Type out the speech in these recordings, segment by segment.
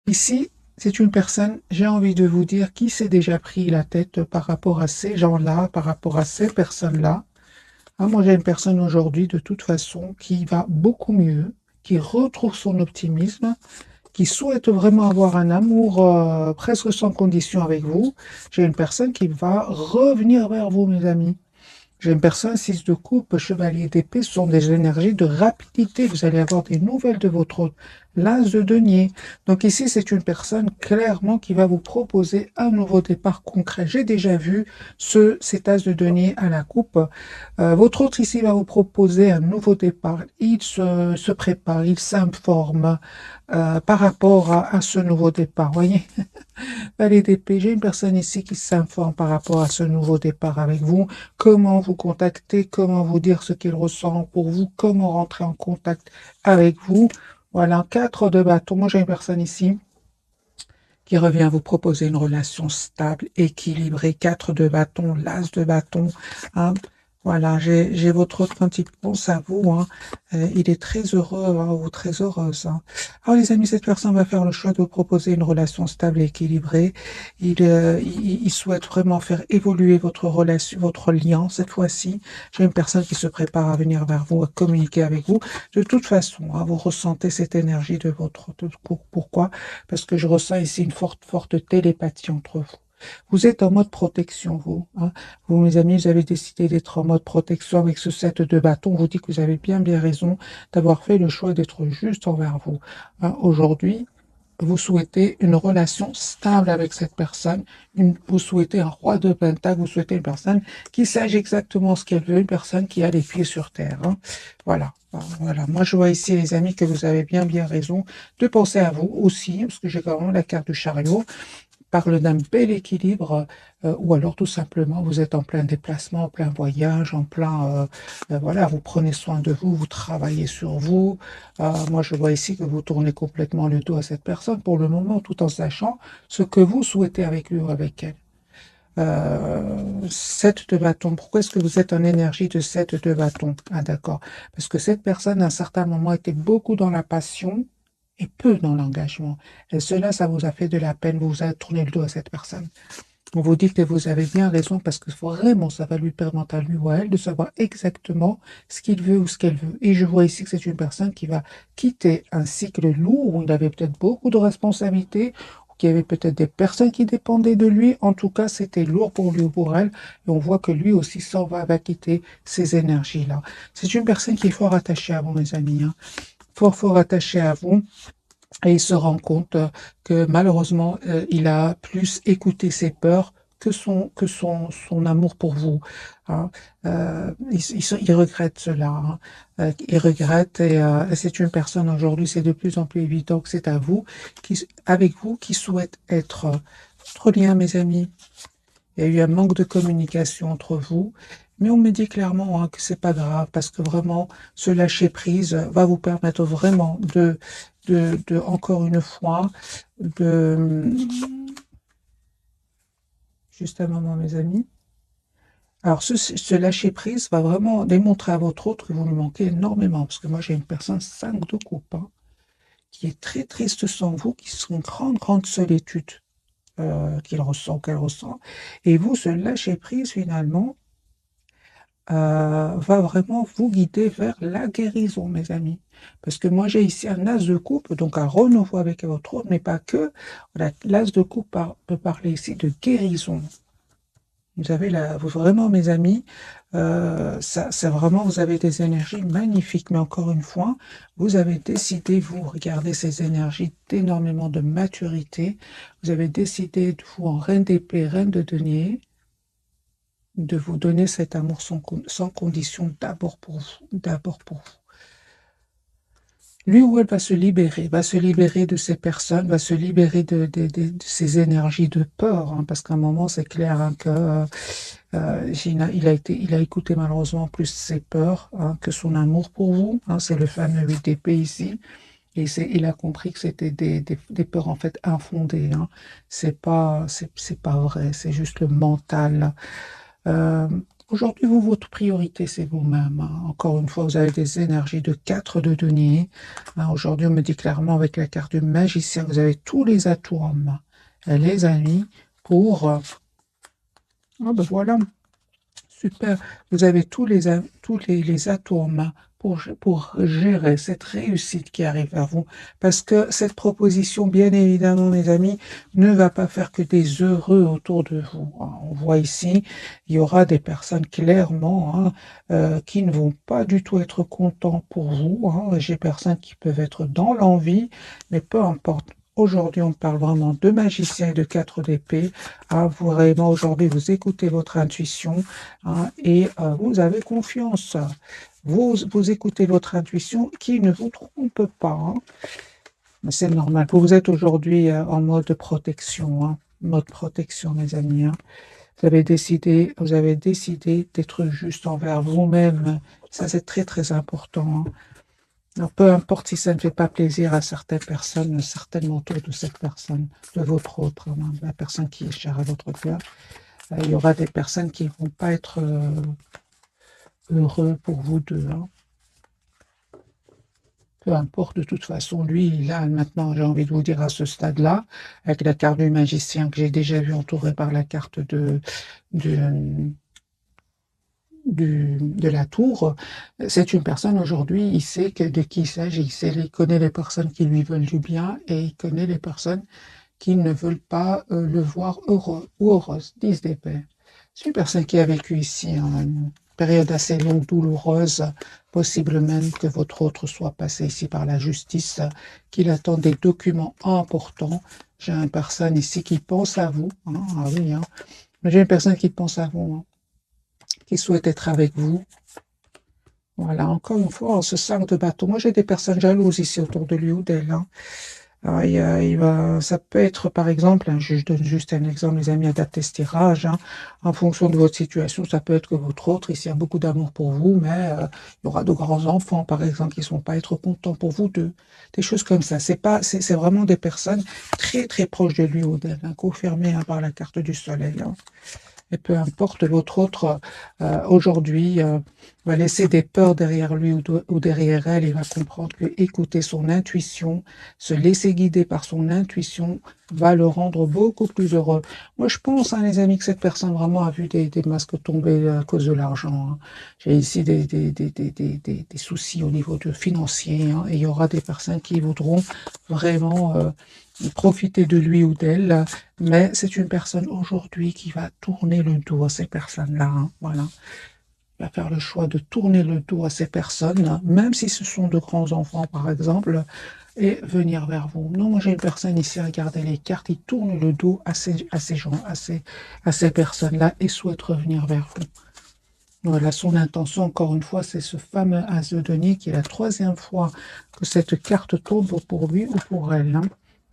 Ici, c'est une personne, j'ai envie de vous dire, qui s'est déjà pris la tête par rapport à ces gens-là, par rapport à ces personnes-là. Ah, moi, j'ai une personne aujourd'hui, de toute façon, qui va beaucoup mieux, qui retrouve son optimisme, qui souhaite vraiment avoir un amour presque sans condition avec vous. J'ai une personne qui va revenir vers vous, mes amis. J'ai une personne, 6 de coupe, chevalier d'épée, ce sont des énergies de rapidité. Vous allez avoir des nouvelles de votre hôte. L'as de denier. Donc ici, c'est une personne clairement qui va vous proposer un nouveau départ concret. J'ai déjà vu cet as de denier à la coupe. Votre hôte ici va vous proposer un nouveau départ. Il se prépare, il s'informe par rapport à ce nouveau départ. Voyez? Valet d'épée, j'ai une personne ici qui s'informe par rapport à ce nouveau départ avec vous, comment vous contacter, comment vous dire ce qu'il ressent pour vous, comment rentrer en contact avec vous. Voilà, 4 de bâton. Moi, j'ai une personne ici qui revient vous proposer une relation stable, équilibrée, 4 de bâton, l'as de bâton, hein. Voilà, j'ai votre autre quand il pense à vous, hein. Il est très heureux hein, ou très heureuse, hein. Alors les amis, cette personne va faire le choix de vous proposer une relation stable et équilibrée. Il souhaite vraiment faire évoluer votre relation, votre lien cette fois-ci. J'ai une personne qui se prépare à venir vers vous, à communiquer avec vous. De toute façon, hein, vous ressentez cette énergie de votre... pourquoi? Parce que je ressens ici une forte télépathie entre vous. Vous êtes en mode protection, vous, hein. Vous, mes amis, vous avez décidé d'être en mode protection avec ce set de bâtons. On vous dit que vous avez bien raison d'avoir fait le choix d'être juste envers vous, hein. Aujourd'hui, vous souhaitez une relation stable avec cette personne, vous souhaitez un roi de pentacle, vous souhaitez une personne qui sache exactement ce qu'elle veut, une personne qui a les pieds sur terre, hein. Voilà. Voilà. Moi, je vois ici, les amis, que vous avez bien raison de penser à vous aussi, parce que j'ai quand même la carte du chariot, parle d'un bel équilibre, ou alors tout simplement, vous êtes en plein déplacement, en plein voyage, en plein, voilà, vous prenez soin de vous, vous travaillez sur vous. Moi, je vois ici que vous tournez complètement le dos à cette personne pour le moment, tout en sachant ce que vous souhaitez avec lui ou avec elle. 7 de bâton. Pourquoi est-ce que vous êtes en énergie de 7 de bâton? Ah, d'accord. Parce que cette personne, à un certain moment, était beaucoup dans la passion et peu dans l'engagement. Et cela, ça vous a fait de la peine. Vous vous avez tourné le dos à cette personne. On vous dit que vous avez bien raison parce que vraiment, ça va lui permettre à lui ou à elle de savoir exactement ce qu'il veut ou ce qu'elle veut. Et je vois ici que c'est une personne qui va quitter un cycle lourd où il avait peut-être beaucoup de responsabilités, ou qu'il y avait peut-être des personnes qui dépendaient de lui. En tout cas, c'était lourd pour lui ou pour elle. Et on voit que lui aussi s'en va quitter ces énergies-là. C'est une personne qui est fort attachée à vous, mes amis, hein. Fort attachée à vous. Et il se rend compte que malheureusement, il a plus écouté ses peurs que son amour pour vous, hein. Il regrette cela, hein. Il regrette et c'est une personne aujourd'hui, c'est de plus en plus évident que c'est à vous, avec vous, qui souhaite être votre lien, mes amis. Il y a eu un manque de communication entre vous, mais on me dit clairement hein, que c'est pas grave parce que vraiment, ce lâcher prise va vous permettre vraiment encore une fois, de, juste un moment, mes amis. Alors, ce lâcher prise va vraiment démontrer à votre autre que vous lui manquez énormément parce que moi, j'ai une personne 5 de coupe, hein, qui est très triste sans vous, qui sont une grande solitude qu'il ressent, qu'elle ressent. Et vous, ce lâcher prise, finalement, va vraiment vous guider vers la guérison, mes amis. Parce que moi, j'ai ici un as de coupe, donc un renouveau avec votre autre, mais pas que. Voilà, l'as de coupe peut parler ici de guérison. Vous avez vraiment, mes amis, ça, c'est vraiment, vous avez des énergies magnifiques, mais encore une fois, vous avez décidé, vous, regardez ces énergies d'énormément de maturité, vous avez décidé de vous en reine d'épée, reine de denier, de vous donner cet amour sans condition d'abord pour vous, d'abord pour vous. Lui ou elle va se libérer de ces personnes, va se libérer de ces énergies de peur, hein, parce qu'à un moment, c'est clair hein, que il a écouté malheureusement plus ses peurs hein, que son amour pour vous, hein, c'est le fameux 8 d'épée ici. Et il a compris que c'était des peurs en fait infondées, hein. C'est pas vrai, c'est juste le mental. Euh, Aujourd'hui, vous, votre priorité, c'est vous-même, hein. Encore une fois, vous avez des énergies de 4 de denier. Hein, aujourd'hui, on me dit clairement avec la carte du magicien, vous avez tous les atouts en main. Les amis, pour... ah ben voilà, super. Vous avez tous les atouts en main pour gérer cette réussite qui arrive à vous. Parce que cette proposition, bien évidemment, mes amis, ne va pas faire que des heureux autour de vous, hein. On voit ici, il y aura des personnes clairement, hein, qui ne vont pas du tout être contents pour vous, hein. J'ai personnes qui peuvent être dans l'envie, mais peu importe. Aujourd'hui, on parle vraiment de magicien et de 4 d'épée. Ah, vous vraiment, aujourd'hui, vous écoutez votre intuition, hein, et vous avez confiance. Vous écoutez votre intuition qui ne vous trompe pas, hein. Mais c'est normal. Vous êtes aujourd'hui en mode protection, hein. Mode protection, mes amis, hein. Vous avez décidé d'être juste envers vous-même. Ça, c'est très, très important, hein. Alors, peu importe si ça ne fait pas plaisir à certaines personnes, certainement autour de cette personne, de votre autre, hein, de la personne qui est chère à votre cœur, il y aura des personnes qui ne vont pas être heureux pour vous deux, hein. Peu importe, de toute façon, lui, il a maintenant, j'ai envie de vous dire, à ce stade-là, avec la carte du magicien que j'ai déjà vu entourée par la carte de, de la tour, c'est une personne aujourd'hui, il sait de qui il s'agit, il connaît les personnes qui lui veulent du bien et il connaît les personnes qui ne veulent pas le voir heureux ou heureuse, 10 d'épée. C'est une personne qui a vécu ici, hein, une période assez longue, douloureuse, possible même que votre autre soit passé ici par la justice, qu'il attend des documents importants. J'ai une personne ici qui pense à vous, hein, ah oui, hein. J'ai une personne qui pense à vous, hein, qui souhaite être avec vous. Voilà, encore une fois, ce 5 de bâton. Moi, j'ai des personnes jalouses ici autour de lui ou d'elle, hein. Alors, ça peut être, par exemple, hein, je donne juste un exemple, les amis, adaptez ce tirage, hein, en fonction de votre situation. Ça peut être que votre autre, ici, a beaucoup d'amour pour vous, mais il y aura de grands enfants, par exemple, qui ne sont pas être contents pour vous deux. Des choses comme ça. C'est vraiment des personnes très, très proches de lui ou d'elle, hein, confirmées, hein, par la carte du soleil, hein. Et peu importe, votre autre, aujourd'hui, va laisser des peurs derrière lui ou derrière elle. Il va comprendre que écouter son intuition, se laisser guider par son intuition, va le rendre beaucoup plus heureux. Moi, je pense, hein, les amis, que cette personne vraiment a vu des masques tomber à cause de l'argent, hein. J'ai ici des soucis au niveau financier, hein, et il y aura des personnes qui voudront vraiment profiter de lui ou d'elle, mais c'est une personne aujourd'hui qui va tourner le dos à ces personnes-là, hein, voilà. Il va faire le choix de tourner le dos à ces personnes, hein, même si ce sont de grands enfants, par exemple, et venir vers vous. Non, moi j'ai une personne ici, regardez les cartes, il tourne le dos à ces gens, à ces personnes-là, et souhaite revenir vers vous. Voilà, son intention, encore une fois, c'est ce fameux as de denier qui est la troisième fois que cette carte tombe pour lui ou pour elle, hein.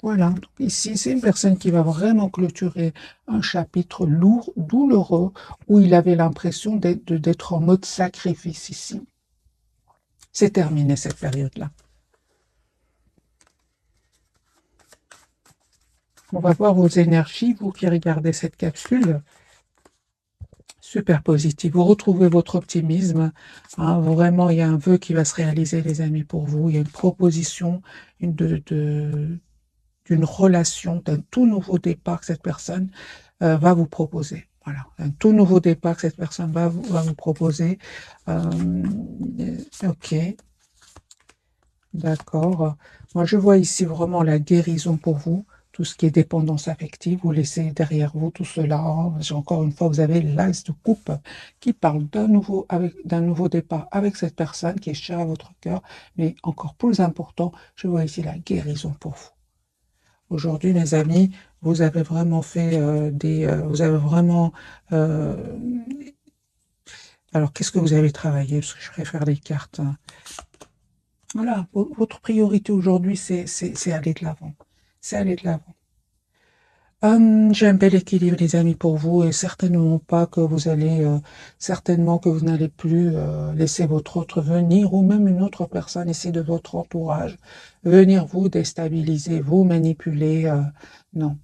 Voilà, donc ici, c'est une personne qui va vraiment clôturer un chapitre lourd, douloureux, où il avait l'impression d'être en mode sacrifice ici. C'est terminé cette période-là. On va voir vos énergies, vous qui regardez cette capsule. Super positif. Vous retrouvez votre optimisme, hein, vraiment, il y a un vœu qui va se réaliser, les amis, pour vous. Il y a une proposition d'une relation, d'un tout nouveau départ que cette personne va vous proposer. Voilà, un tout nouveau départ que cette personne va vous proposer. Ok, d'accord. Moi, je vois ici vraiment la guérison pour vous. Tout ce qui est dépendance affective, vous laissez derrière vous tout cela. Encore une fois, vous avez l'as de coupe qui parle d'un nouveau départ avec cette personne qui est chère à votre cœur. Mais encore plus important, je vois ici la guérison pour vous. Aujourd'hui, mes amis, vous avez vraiment fait vous avez vraiment... alors, qu'est-ce que vous avez travaillé? Parce que je préfère les cartes, hein. Voilà, votre priorité aujourd'hui, c'est aller de l'avant. C'est aller de l'avant. J'ai un bel équilibre, les amis, pour vous, et certainement pas que vous allez, certainement que vous n'allez plus laisser votre autre venir, ou même une autre personne ici de votre entourage, venir vous déstabiliser, vous manipuler. Non.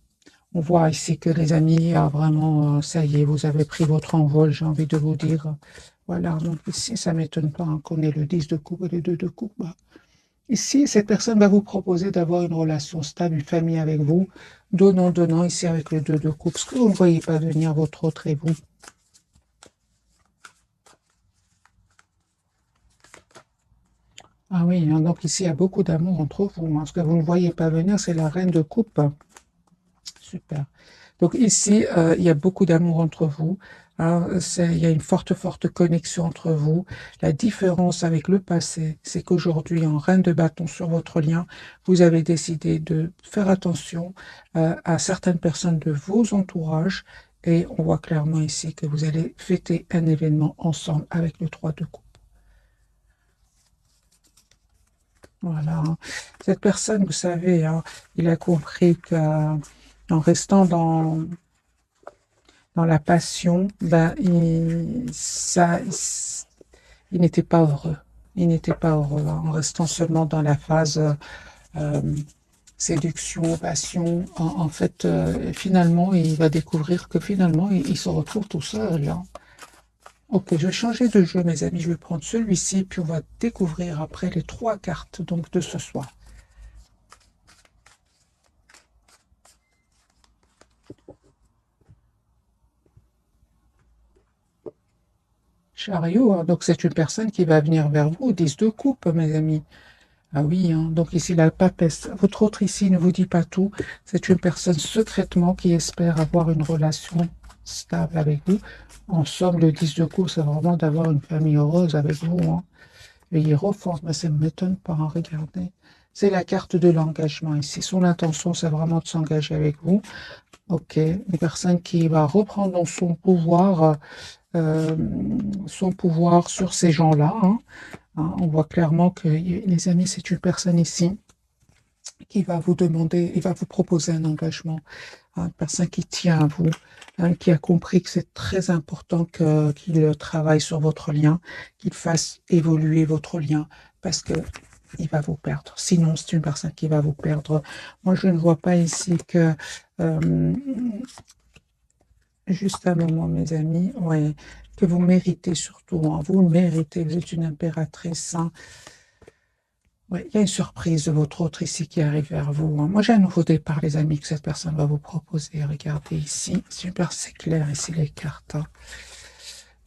On voit ici que les amis, vraiment, ça y est, vous avez pris votre envol, j'ai envie de vous dire. Voilà, donc ici, ça ne m'étonne pas hein, qu'on ait le 10 de coupe et le 2 de coupe. Bah, ici, cette personne va vous proposer d'avoir une relation stable, une famille avec vous, donnant, donnant, ici avec le 2 de coupe. Ce que vous ne voyez pas venir, votre autre et vous. Ah oui, hein, donc ici, il y a beaucoup d'amour entre vous. Hein. Ce que vous ne voyez pas venir, c'est la reine de coupe. Super. Donc ici, il y a beaucoup d'amour entre vous. Hein, il y a une forte, forte connexion entre vous. La différence avec le passé, c'est qu'aujourd'hui, en reine de bâton sur votre lien, vous avez décidé de faire attention à certaines personnes de vos entourages. Et on voit clairement ici que vous allez fêter un événement ensemble avec le 3 de coupe. Voilà. Cette personne, vous savez, hein, il a compris qu'en restant dans la passion, ben, il n'était pas heureux. Il n'était pas heureux hein, en restant seulement dans la phase euh, séduction, passion. En fait, finalement, il va découvrir que finalement, il se retrouve tout seul. Hein. Ok, je vais changer de jeu, mes amis. Je vais prendre celui-ci, puis on va découvrir après les 3 cartes donc de ce soir. Chariot, hein, donc c'est une personne qui va venir vers vous, 10 de coupe, mes amis. Ah oui, hein, donc ici la papesse. Votre autre ici ne vous dit pas tout. C'est une personne secrètement qui espère avoir une relation stable avec vous. En somme, le 10 de coupe, c'est vraiment d'avoir une famille heureuse avec vous. Hein. Le hiérophante, mais ça ne m'étonne pas, hein, regardez. C'est la carte de l'engagement ici. Son intention, c'est vraiment de s'engager avec vous. Ok, une personne qui va reprendre euh, son pouvoir sur ces gens-là. Hein. Hein, on voit clairement que, les amis, c'est une personne ici qui va vous demander, il va vous proposer un engagement. Hein, une personne qui tient à vous, hein, qui a compris que c'est très important qu'il travaille sur votre lien, qu'il fasse évoluer votre lien, parce que il va vous perdre. Sinon, c'est une personne qui va vous perdre. Moi, je ne vois pas ici que euh, juste un moment, mes amis, ouais, que vous méritez surtout. Hein, vous le méritez. Vous êtes une impératrice. Hein, ouais, il y a une surprise de votre autre ici qui arrive vers vous. Hein. Moi, j'ai un nouveau départ, les amis, que cette personne va vous proposer. Regardez ici. Super, c'est clair ici les cartes. Hein.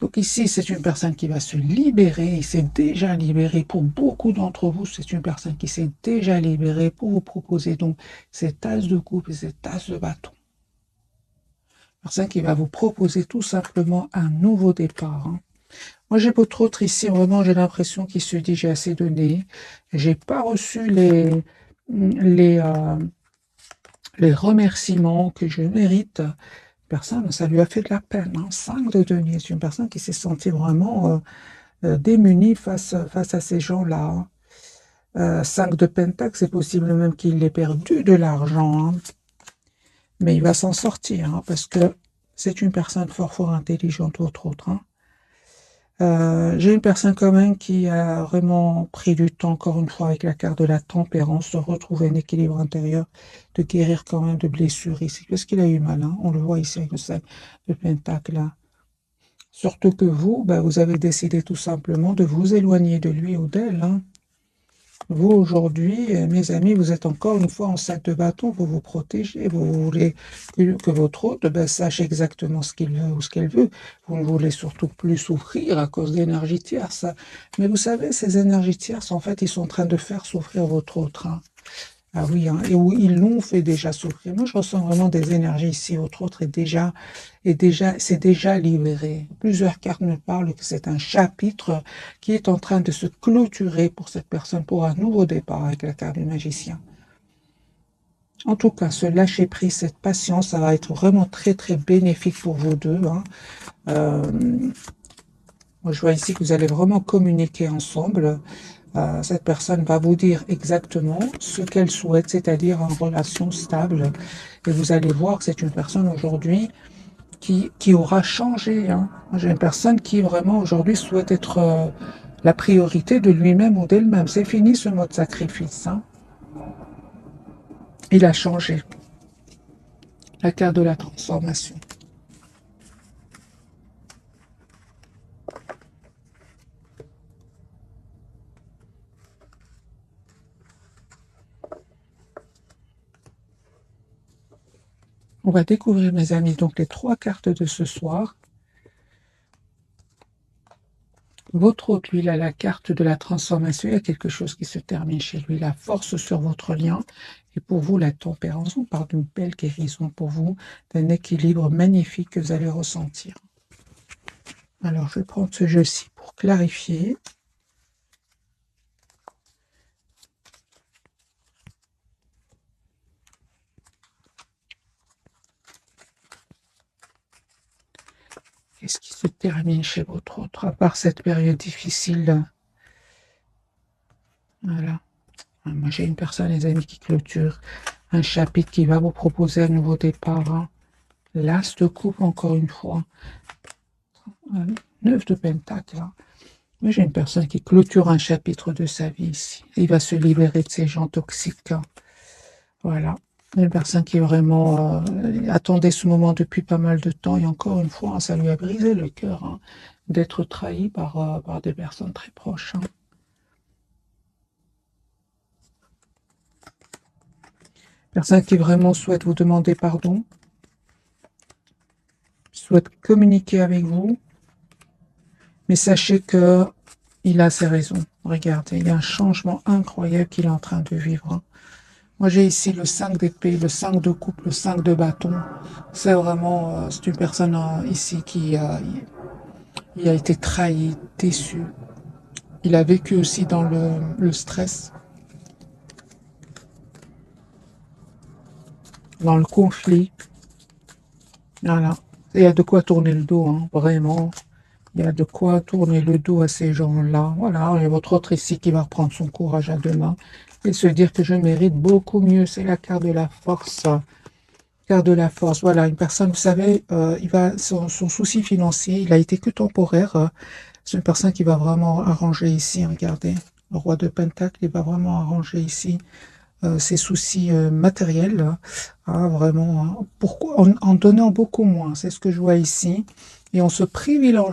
Donc ici, c'est une personne qui va se libérer. Il s'est déjà libéré. Pour beaucoup d'entre vous, c'est une personne qui s'est déjà libérée pour vous proposer donc cette tasse de coupe et cette tasse de bâton. Personne qui va vous proposer tout simplement un nouveau départ. Hein. Moi, j'ai votre autre ici, vraiment, j'ai l'impression qu'il se dit, j'ai assez donné. J'ai pas reçu les, les remerciements que je mérite. Personne, ça lui a fait de la peine. Hein. 5 de denier, c'est une personne qui s'est sentie vraiment démunie face à ces gens-là. Hein. 5 de pentacle, c'est possible même qu'il ait perdu de l'argent. Hein. Mais il va s'en sortir, hein, parce que c'est une personne fort, fort intelligente, votre autre. Hein. J'ai une personne quand même qui a vraiment pris du temps, encore une fois, avec la carte de la tempérance, de retrouver un équilibre intérieur, de guérir quand même de blessures ici. Parce qu'il a eu mal, hein. On le voit ici avec le 5 de pentacle, là. Surtout que vous, ben, vous avez décidé tout simplement de vous éloigner de lui ou d'elle. Hein. Vous, aujourd'hui, mes amis, vous êtes encore une fois en sac de bâton, vous vous protégez, vous voulez que votre hôte ben, sache exactement ce qu'il veut ou ce qu'elle veut. Vous ne voulez surtout plus souffrir à cause d'énergies tierces. Mais vous savez, ces énergies tierces, en fait, ils sont en train de faire souffrir votre autre. Hein. Ah oui, hein, et où ils l'ont fait déjà souffrir. Moi, je ressens vraiment des énergies ici. Votre autre c'est déjà libéré. Plusieurs cartes me parlent que c'est un chapitre qui est en train de se clôturer pour cette personne, pour un nouveau départ avec la carte du magicien. En tout cas, ce lâcher prise, cette patience, ça va être vraiment très, très bénéfique pour vous deux. Hein. Moi, je vois ici que vous allez vraiment communiquer ensemble. Cette personne va vous dire exactement ce qu'elle souhaite, c'est-à-dire une relation stable. Et vous allez voir que c'est une personne aujourd'hui qui aura changé. Hein. J'ai une personne qui vraiment aujourd'hui souhaite être la priorité de lui-même ou d'elle-même. C'est fini ce mode sacrifice. Hein. Il a changé. La carte de la transformation. On va découvrir, mes amis, donc les 3 cartes de ce soir. Votre hôte, lui, il a la carte de la transformation. Il y a quelque chose qui se termine chez lui. La force sur votre lien. Et pour vous, la tempérance. On parle d'une belle guérison pour vous, d'un équilibre magnifique que vous allez ressentir. Alors, je vais prendre ce jeu-ci pour clarifier. Qu'est-ce qui se termine chez votre autre, à part cette période difficile? Voilà. Moi, j'ai une personne, les amis, qui clôture un chapitre qui va vous proposer un nouveau départ. Hein. L'as de coupe, encore une fois. 9 de pentacle. Hein. Moi, j'ai une personne qui clôture un chapitre de sa vie ici. Il va se libérer de ces gens toxiques. Hein. Voilà. Une personne qui vraiment attendait ce moment depuis pas mal de temps. Et encore une fois, hein, ça lui a brisé le cœur hein, d'être trahi par des personnes très proches. Hein. Personne qui vraiment souhaite vous demander pardon, souhaite communiquer avec vous, mais sachez que il a ses raisons. Regardez, il y a un changement incroyable qu'il est en train de vivre. Hein. Moi, j'ai ici le 5 d'épée, le 5 de coupe, le 5 de bâton. C'est vraiment, c'est une personne ici qui il a été trahi, déçu. Il a vécu aussi dans le stress, dans le conflit. Voilà. Il y a de quoi tourner le dos, hein, vraiment. Il y a de quoi tourner le dos à ces gens-là. Voilà, il y a votre autre ici qui va reprendre son courage à deux mains et se dire que je mérite beaucoup mieux. C'est la carte de la force. Carte de la force. Voilà, une personne, vous savez, son souci financier, il a été que temporaire. C'est une personne qui va vraiment arranger ici. Regardez, le roi de Pentacle, il va vraiment arranger ici ses soucis matériels. Ah, vraiment. Hein. Pourquoi en donnant beaucoup moins. C'est ce que je vois ici. Et on se privilégiant.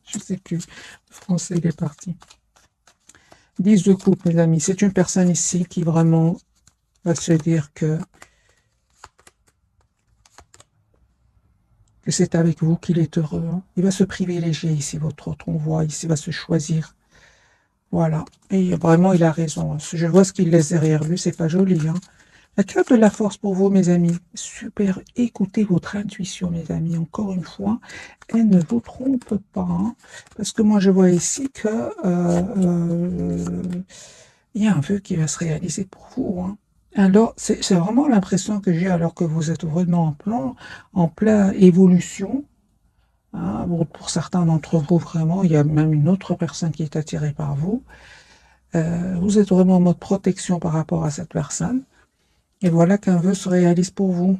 Je sais plus. Le français, il est parti. 10 de coupe, mes amis. C'est une personne ici qui vraiment va se dire que c'est avec vous qu'il est heureux. Hein. Il va se privilégier ici, votre autre. On voit ici, il va se choisir. Voilà. Et vraiment, il a raison. Hein. Je vois ce qu'il laisse derrière lui. C'est pas joli. Hein. La carte de la force pour vous, mes amis. Super. Écoutez votre intuition, mes amis. Encore une fois, elle ne vous trompe pas. Hein, parce que moi, je vois ici que il y a un vœu qui va se réaliser pour vous. Hein. Alors, c'est vraiment l'impression que j'ai alors que vous êtes vraiment en plein évolution. Hein. Bon, pour certains d'entre vous, vraiment, il y a même une autre personne qui est attirée par vous. Vous êtes vraiment en mode protection par rapport à cette personne. Et voilà qu'un vœu se réalise pour vous.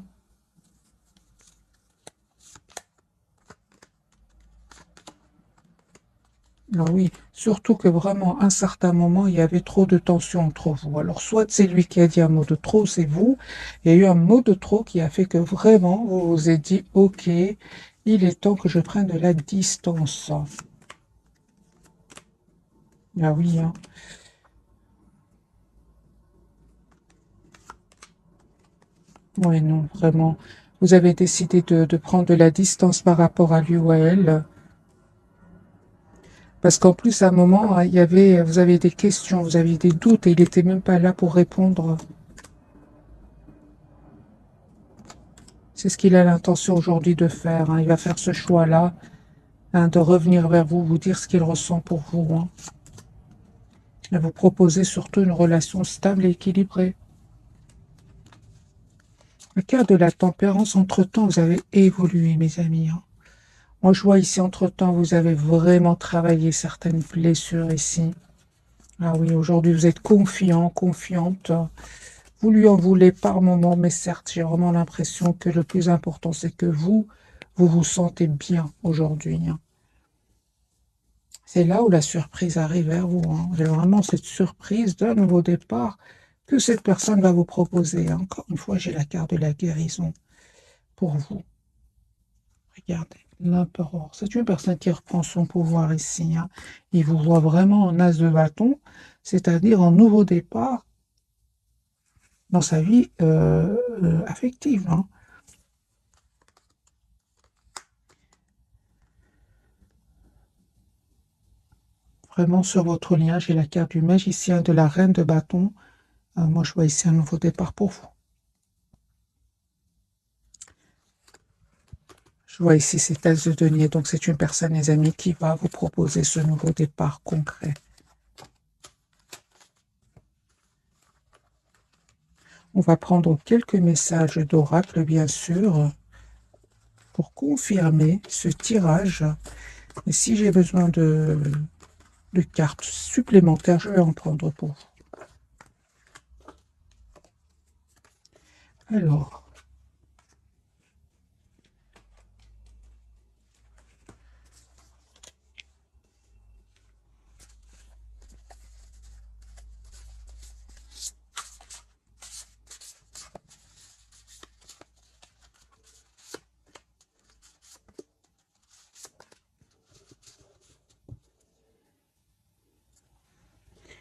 Alors oui, surtout que vraiment, à un certain moment, il y avait trop de tension entre vous. Alors, soit c'est lui qui a dit un mot de trop, c'est vous. Il y a eu un mot de trop qui a fait que vraiment, vous vous êtes dit, ok, il est temps que je prenne de la distance. Ah oui, hein. Ouais, non, vraiment. Vous avez décidé de prendre de la distance par rapport à lui ou à elle. Parce qu'en plus, à un moment, hein, vous avez des questions, vous avez des doutes et il n'était même pas là pour répondre. C'est ce qu'il a l'intention aujourd'hui de faire. Hein. Il va faire ce choix-là, hein, de revenir vers vous, vous dire ce qu'il ressent pour vous. Hein. Et vous proposer surtout une relation stable et équilibrée. Le cas de la tempérance, entre-temps, vous avez évolué, mes amis. Hein. Moi, je vois ici, entre-temps, vous avez vraiment travaillé certaines blessures ici. Ah oui, aujourd'hui, vous êtes confiant, confiante. Vous lui en voulez par moment, mais certes, j'ai vraiment l'impression que le plus important, c'est que vous vous sentez bien aujourd'hui. Hein. C'est là où la surprise arrive vers vous. Hein. J'ai vraiment cette surprise d'un nouveau départ que cette personne va vous proposer. Encore une fois, j'ai la carte de la guérison pour vous. Regardez, l'empereur. C'est une personne qui reprend son pouvoir ici. Hein. Il vous voit vraiment en as de bâton, c'est-à-dire en nouveau départ dans sa vie affective. Hein. Vraiment sur votre lien, j'ai la carte du magicien, de la reine de bâton. Moi, je vois ici un nouveau départ pour vous. Je vois ici cet as de denier, donc c'est une personne, les amis, qui va vous proposer ce nouveau départ concret. On va prendre quelques messages d'oracle, bien sûr, pour confirmer ce tirage. Et si j'ai besoin de cartes supplémentaires, je vais en prendre pour vous. Alors,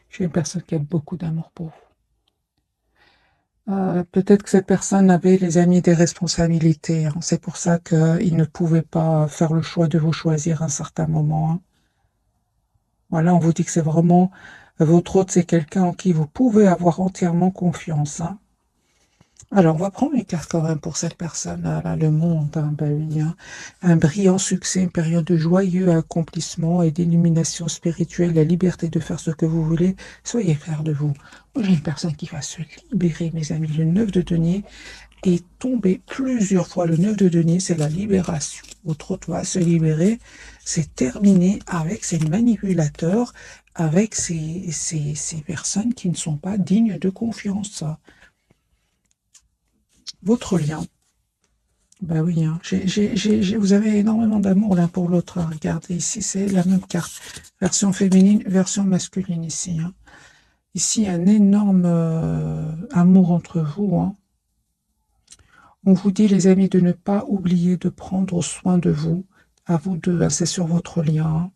j'ai une personne qui a beaucoup d'amour pour vous. Peut-être que cette personne avait, les amis, des responsabilités. Hein. C'est pour ça qu'il ne pouvait pas faire le choix de vous choisir à un certain moment. Hein. Voilà, on vous dit que c'est vraiment votre hôte, c'est quelqu'un en qui vous pouvez avoir entièrement confiance. Hein. Alors, on va prendre une carte quand même pour cette personne, là, le monde, hein, ben oui, hein. Un brillant succès, une période de joyeux accomplissement et d'illumination spirituelle, la liberté de faire ce que vous voulez, soyez fiers de vous. Moi, j'ai une personne qui va se libérer, mes amis. Le 9 de denier est tombé plusieurs fois. Le 9 de denier, c'est la libération. Votre hôte va se libérer, c'est terminé avec ces manipulateurs, avec ces personnes qui ne sont pas dignes de confiance. Votre lien. Ben oui, hein. Vous avez énormément d'amour l'un pour l'autre. Hein. Regardez, ici, c'est la même carte. Version féminine, version masculine ici. Hein. Ici, un énorme amour entre vous. Hein. On vous dit, les amis, de ne pas oublier de prendre soin de vous. À vous deux, hein. C'est sur votre lien. Hein.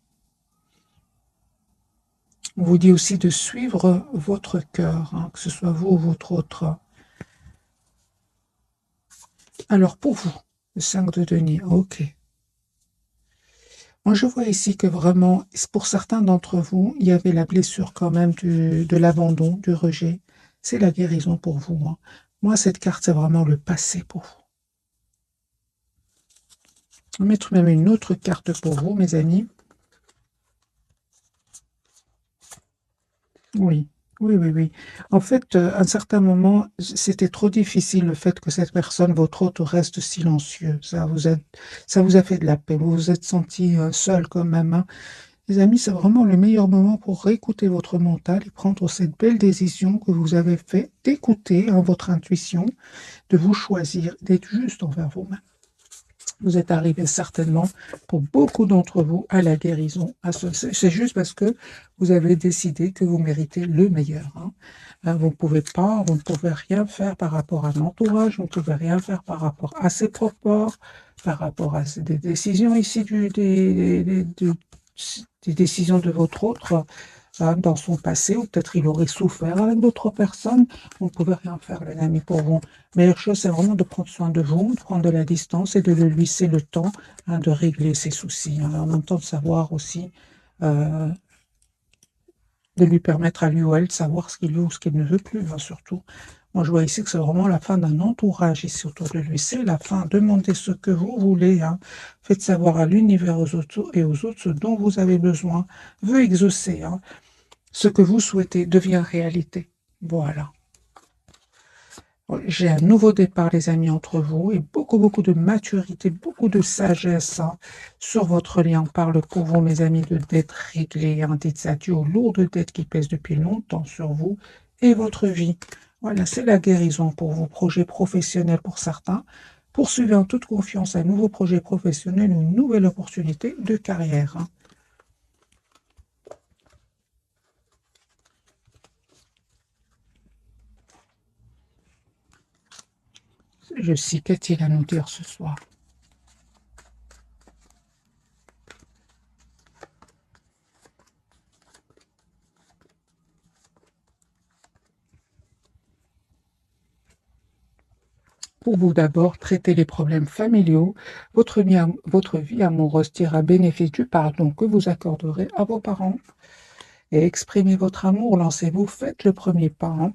On vous dit aussi de suivre votre cœur, hein, que ce soit vous ou votre autre. Alors, pour vous, le 5 de denier, ok. Moi, je vois ici que vraiment, pour certains d'entre vous, il y avait la blessure quand même de l'abandon, du rejet. C'est la guérison pour vous. Hein. Moi, cette carte, c'est vraiment le passé pour vous. Je vais mettre même une autre carte pour vous, mes amis. Oui, oui, oui, oui. En fait, à un certain moment, c'était trop difficile le fait que cette personne, votre hôte, reste silencieux. Ça vous a fait de la peine. Vous vous êtes senti seul quand même. Hein. Les amis, c'est vraiment le meilleur moment pour réécouter votre mental et prendre cette belle décision que vous avez fait d'écouter hein, votre intuition, de vous choisir, d'être juste envers vous-même. Vous êtes arrivé certainement, pour beaucoup d'entre vous, à la guérison. C'est juste parce que vous avez décidé que vous méritez le meilleur. Hein. Vous ne pouvez rien faire par rapport à l'entourage, vous ne pouvez rien faire par rapport à ses propres corps, par rapport à des décisions ici, des décisions de votre autre hein, dans son passé, ou peut-être il aurait souffert avec d'autres personnes. Vous ne pouvez rien faire, les amis, pour vous. La meilleure chose, c'est vraiment de prendre soin de vous, de prendre de la distance et de le laisser le temps hein, de régler ses soucis. Hein. En même temps, de savoir aussi, de lui permettre à lui ou elle de savoir ce qu'il veut ou ce qu'il ne veut plus, hein, surtout. Moi, je vois ici que c'est vraiment la fin d'un entourage ici autour de lui. C'est la fin. Demandez ce que vous voulez. Hein. Faites savoir à l'univers et aux autres ce dont vous avez besoin. Veut exaucer. Hein. Ce que vous souhaitez devient réalité. Voilà. J'ai un nouveau départ, les amis, entre vous et beaucoup, beaucoup de maturité, beaucoup de sagesse hein, sur votre lien. On parle pour vous, mes amis, de dettes réglées. Hein, dites adieu aux lourdes dettes qui pèsent depuis longtemps sur vous et votre vie. Voilà, c'est la guérison pour vos projets professionnels pour certains. Poursuivez en toute confiance un nouveau projet professionnel ou une nouvelle opportunité de carrière. Hein. Je sais, qu'a-t-il à nous dire ce soir? Pour vous d'abord, traitez les problèmes familiaux. Votre vie amoureuse tire à bénéfice du pardon que vous accorderez à vos parents. Et exprimez votre amour, lancez-vous, faites le premier pas, hein.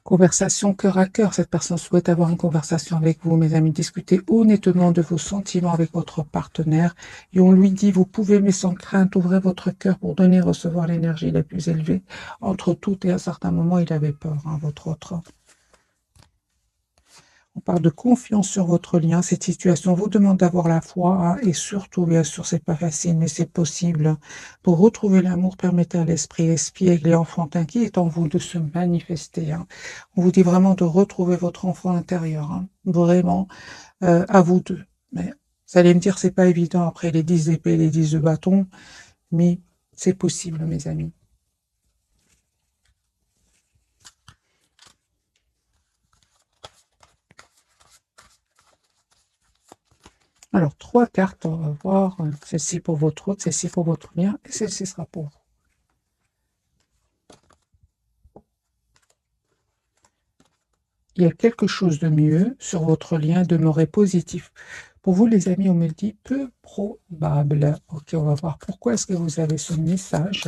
Conversation cœur à cœur. Cette personne souhaite avoir une conversation avec vous, mes amis. Discutez honnêtement de vos sentiments avec votre partenaire. Et on lui dit, vous pouvez, mais sans crainte, ouvrez votre cœur pour donner et recevoir l'énergie la plus élevée. Entre tout et à un certain moment, il avait peur, hein, votre autre. On parle de confiance sur votre lien. Cette situation vous demande d'avoir la foi, hein, et surtout, bien sûr, c'est pas facile, mais c'est possible. Pour retrouver l'amour, permettez à l'esprit espiègle et enfantin qui est en vous de se manifester, hein. On vous dit vraiment de retrouver votre enfant intérieur, hein. Vraiment, à vous deux. Mais vous allez me dire, c'est pas évident après les 10 épées, les 10 de bâton, mais c'est possible, mes amis. Alors, 3 cartes, on va voir. Celle-ci pour votre autre, celle-ci pour votre lien, et celle-ci sera pour vous. Il y a quelque chose de mieux sur votre lien, demeurez positif. Pour vous, les amis, on me dit peu probable. Ok, on va voir pourquoi est-ce que vous avez ce message.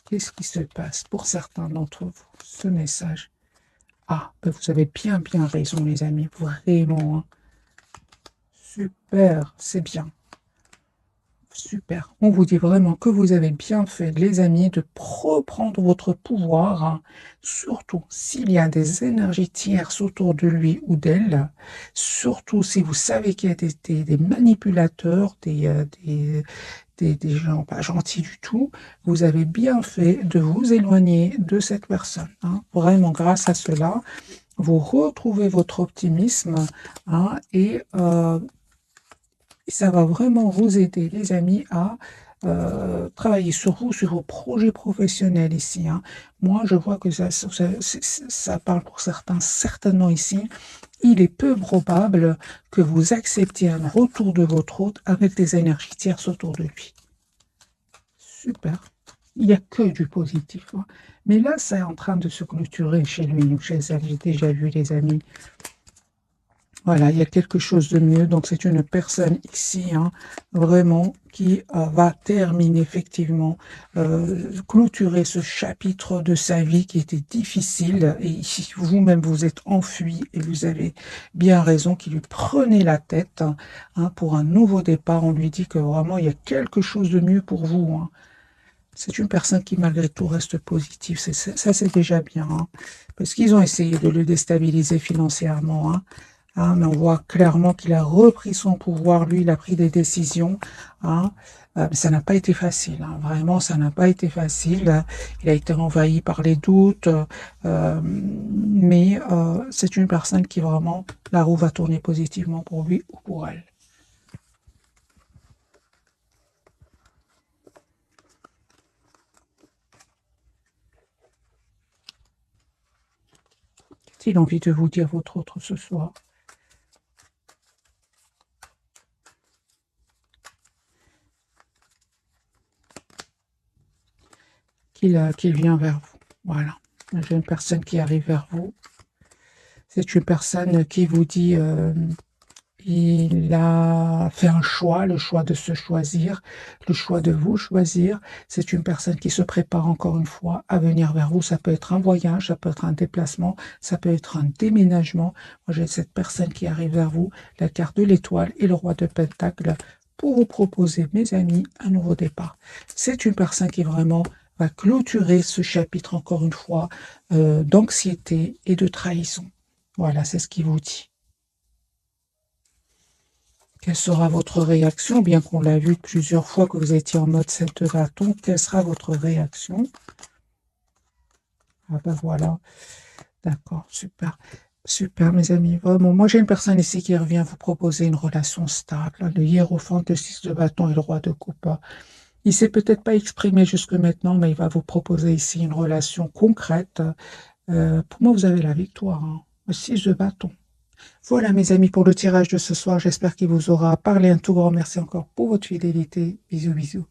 Qu'est-ce qui se passe pour certains d'entre vous, ce message? Ah, ben vous avez bien raison, les amis, vraiment, hein. Super, c'est bien. Super. On vous dit vraiment que vous avez bien fait, les amis, de reprendre votre pouvoir, hein. Surtout s'il y a des énergies tierces autour de lui ou d'elle. Surtout si vous savez qu'il y a des manipulateurs, des gens pas gentils du tout. Vous avez bien fait de vous éloigner de cette personne, hein. Vraiment, grâce à cela, vous retrouvez votre optimisme, hein, et ça va vraiment vous aider, les amis, à travailler sur vous, sur vos projets professionnels ici, hein. Moi, je vois que ça parle pour certains, certainement ici. Il est peu probable que vous acceptiez un retour de votre hôte avec des énergies tierces autour de lui. Super. Il n'y a que du positif, hein. Mais là, c'est en train de se clôturer chez lui ou chez elle. J'ai déjà vu, les amis. Voilà, il y a quelque chose de mieux. Donc, c'est une personne ici, hein, vraiment, qui va terminer effectivement, clôturer ce chapitre de sa vie qui était difficile. Et ici, vous-même, vous êtes enfui et vous avez bien raison qu'il lui prenait la tête, hein, pour un nouveau départ. On lui dit que vraiment, il y a quelque chose de mieux pour vous, hein. C'est une personne qui, malgré tout, reste positive. Ça, c'est déjà bien, hein, parce qu'ils ont essayé de le déstabiliser financièrement, hein. Hein, mais on voit clairement qu'il a repris son pouvoir, lui, il a pris des décisions, hein. Ça n'a pas été facile, hein, vraiment, ça n'a pas été facile. Il a été envahi par les doutes, mais c'est une personne qui vraiment, la roue va tourner positivement pour lui ou pour elle. Qu'a-t-il envie de vous dire votre autre ce soir? Qu'il vient vers vous. Voilà. J'ai une personne qui arrive vers vous. C'est une personne qui vous dit, il a fait un choix, le choix de se choisir, le choix de vous choisir. C'est une personne qui se prépare encore une fois à venir vers vous. Ça peut être un voyage, ça peut être un déplacement, ça peut être un déménagement. Moi, j'ai cette personne qui arrive vers vous, la carte de l'étoile et le roi de Pentacle, pour vous proposer, mes amis, un nouveau départ. C'est une personne qui vraiment va clôturer ce chapitre, encore une fois, d'anxiété et de trahison. Voilà, c'est ce qu'il vous dit. Quelle sera votre réaction? Bien qu'on l'a vu plusieurs fois que vous étiez en mode 7 de bâton, quelle sera votre réaction? Ah ben voilà, d'accord, super. Super, mes amis. Vraiment, moi j'ai une personne ici qui revient vous proposer une relation stable. Le hiérophante, le 6 de bâton et le roi de coupe. Il s'est peut-être pas exprimé jusque maintenant, mais il va vous proposer ici une relation concrète. Pour moi, vous avez la victoire, hein. Le 6 de bâton. Voilà, mes amis, pour le tirage de ce soir. J'espère qu'il vous aura parlé. Un tout grand merci encore pour votre fidélité. Bisous, bisous.